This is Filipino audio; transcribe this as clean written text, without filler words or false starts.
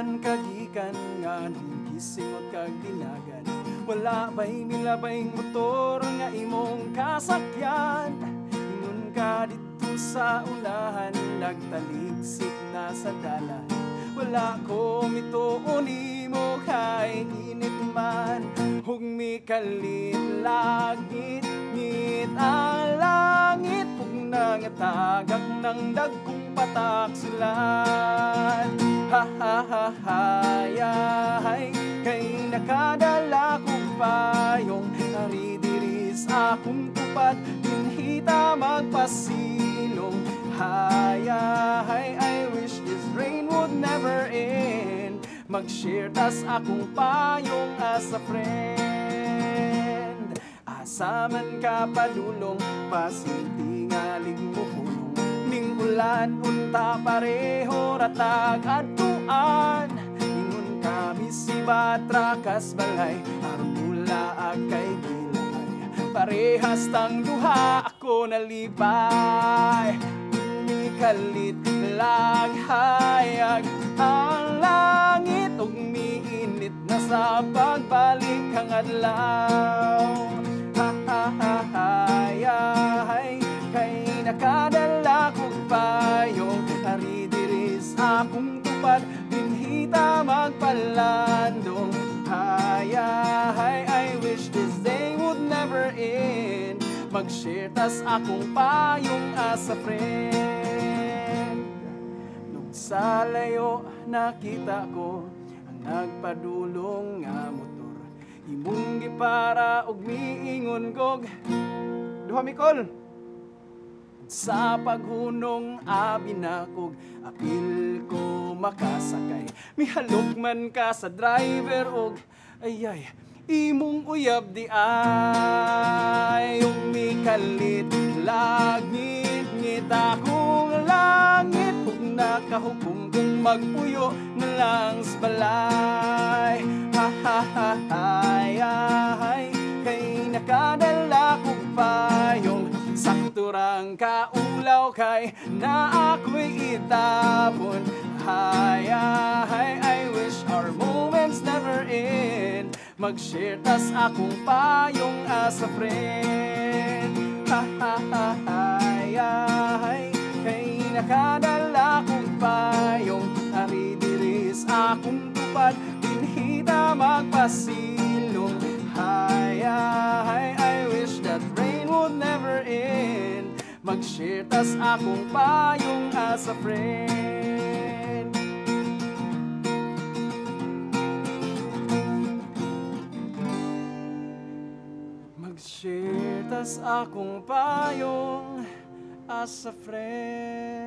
man kagikan nga nung gisingot kag dinagan. Wala ba'y milabay motor nga imong kasakyan. Ingon ka dito sa unahan, nagtaligsik na sa dalan. Wala ko mituon mo kay init man. Hug mikalit langit, ngit ang langit. Hug nangatagak ng dagkong patak sulan. Ha ha ha ha yahay, kay nakadala kong payong. Ari diris akong tupad, dinhita magpasilong. Hayahay, I wish this rain would never end. Mag-share tas akong payong as a friend. Asa man ka padulong, pasintingalig mo hulong. Ning ulan, unta pareho ratag adtuan. Ingon kami si Batra kas balay, aron mula kay Gilay. Parehas tang duha ako nalipay. Kalit laghayag ang langit, ug miinit na sa pagbalik ang adlaw. Ha ha ha ha yahay, kay nakadala kong payong. Ari diris akong tupad, dinhita magpalandong. Hayahay, I wish this day would never end. Mag-share tas akong payong as a friend. Sa layo nakita ko ang nagpadulong nga motor. Imong gipara og miingon kog duha mikol. Sa paghunong abi na kog, apil ko makasakay. Mihalok man ka sa driver og ayay, imong uyab di ay. Yung mikalit langit, ngit akong langit. Kung nakahukom kong magpuyo na lang sa balay. Ha ha ha ha yahay, kay nakadala kong payong. Sakturang kaulaw kay na ako'y itapon. Hayahay, I wish our moments never end. Mag-share tas akong payong as a friend. Ha ha ha ha yahay, kay nakadala kong payong. Ari diris akong tupad, dinhita magpasilong. Hayahay, I wish that rain would never end. Mag-share tas akong payong as a friend. Mag-share tas akong payong as a friend.